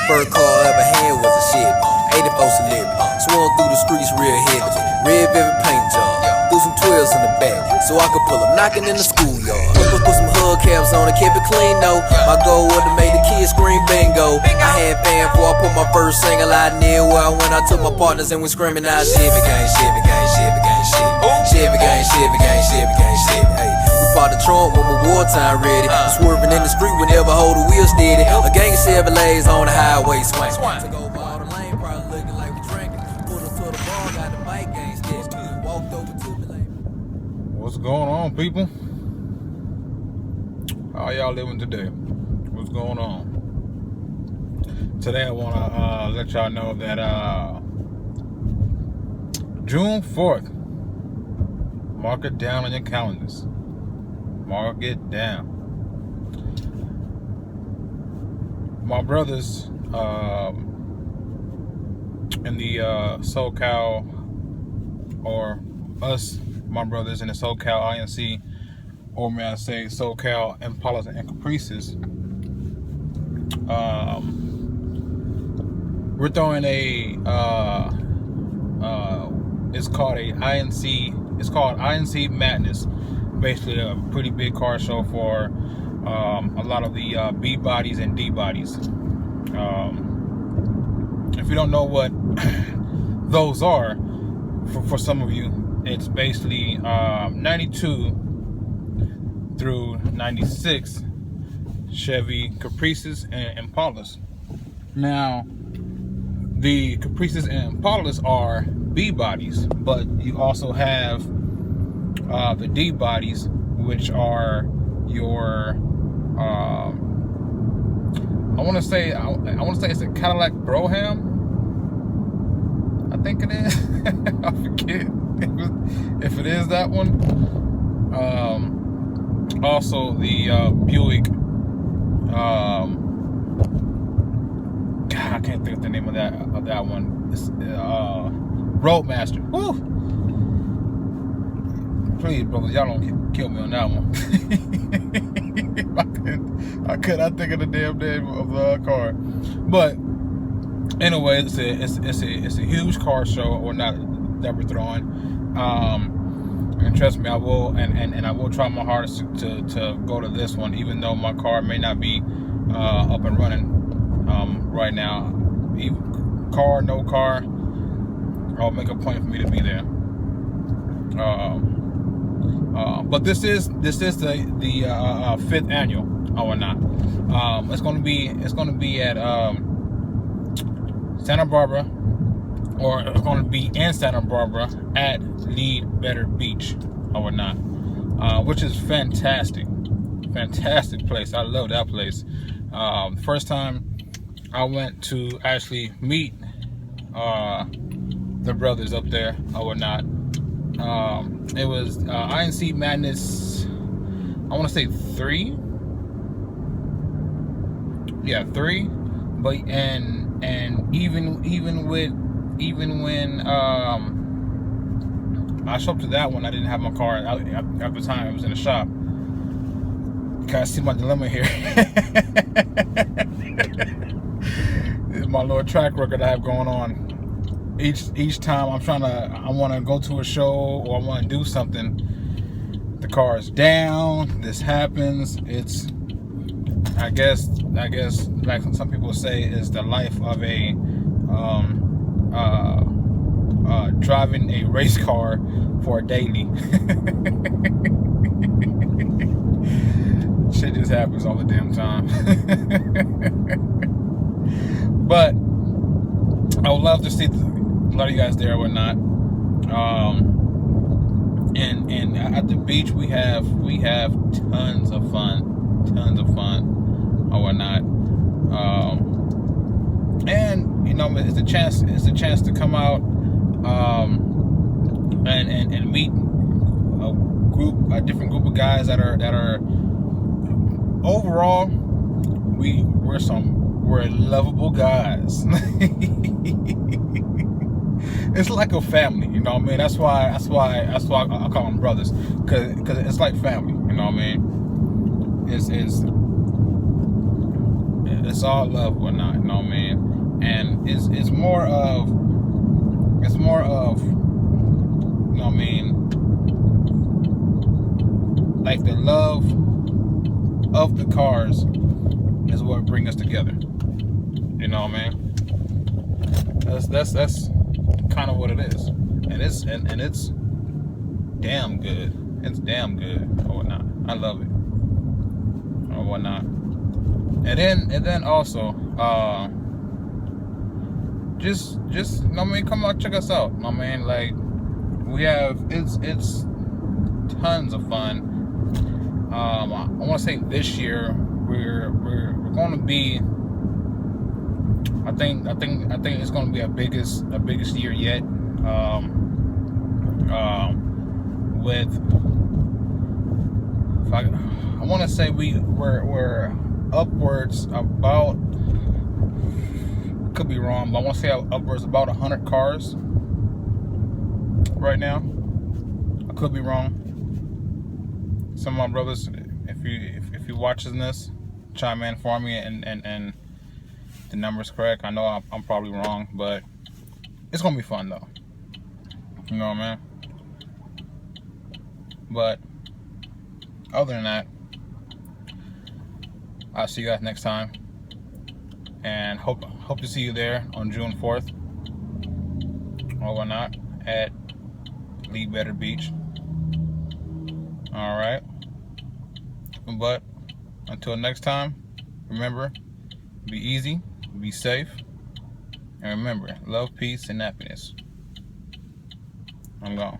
First car I ever had was a Chevy, 84 Celebrity. Swung through the streets real heavy, red velvet paint job. Threw some 12s in the back, so I could pull them knocking in the schoolyard. Put some hubcaps on and kept it clean though. My goal was to make the kids scream bingo. I had fan before I put my first single out near where I went. I took my partners and we screaming out Chevy gang, Chevy gang, Chevy gang, Chevy. Chevy gang, Chevy gang, Chevy gang, Chevy. Hey, we fought the trunk when my wartime ready. Swerving in the street, we never hold the wheel steady. A gang of Chevrolets on the highway swing. Took over all the lane, probably looking like we drinking. Pulled up to the bar, got the bike gang stitched. Walked over to me like. What's going on, people? How y'all living today? What's going on? Today I want to let y'all know that June 4th, mark it down on your calendars. Mark it down. My brothers in the SoCal, or us, my brothers in the SoCal INC, or may I say SoCal Impalas and Caprices, we're throwing it's called INC Madness. Basically a pretty big car show for a lot of the B bodies and D bodies. If you don't know what those are, for some of you, it's basically 92 through 96 Chevy Caprices and Impalas. Now, the Caprices and Impalas are B bodies, but you also have the D bodies, which are your I want to say it's a Cadillac Brougham. I think it is. I forget if it is that one. Also the Buick. God, I can't think of the name of that one. It's, Roadmaster. Woo! Please, brothers, y'all don't kill me on that one. I could not think of the damn name of the car. But anyway, it's a huge car show, or not, that we're throwing. And trust me, I will and I will try my hardest to go to this one, even though my car may not be up and running right now. Car, no car, I'll make a point for me to be there. But this is the 5th annual, or not. It's gonna be at Santa Barbara, or it's gonna be in Santa Barbara at Leadbetter Beach, or not, which is fantastic place. I love that place. First time I went to actually meet the brothers up there, or not. It was INC Madness, I want to say 3. Yeah, 3. But and even when I showed up to that one, I didn't have my car at the time. I was in the shop. You guys see my dilemma here. This is my little track record I have going on. Each time I want to go to a show, or I want to do something, the car is down. This happens. It's, I guess like some people say, is the life of a driving a race car for a daily. Shit just happens all the damn time. But I would love to see a lot of you guys there or whatnot. And at the beach we have tons of fun or whatnot. And you know, it's a chance to come out and meet a different group of guys that are overall we're lovable guys. It's like a family, you know what I mean? That's why I call them brothers, cause it's like family, you know what I mean? It's it's all love, whatnot. You know what I mean? And it's more of you know what I mean, like the love of the cars is what bring us together. You know what I mean? That's kind of what it is, and it's damn good. It's damn good or whatnot. I love it or whatnot. And then also just you know what I mean, come out, check us out. You know what I mean, like we have it's tons of fun. I want to say this year we're going to be. I think it's going to be our biggest year yet. With I want to say we're upwards about, could be wrong, but I want to say upwards about 100 cars right now. I could be wrong. Some of my brothers, if you watching this, chime in for me and the number's correct. I know I'm probably wrong, but it's gonna be fun though. You know what I mean? But other than that, I'll see you guys next time, and hope to see you there on June 4th or whatnot at Leadbetter Beach. All right. But until next time, remember, be easy, be safe, and remember, love, peace, and happiness. I'm gone.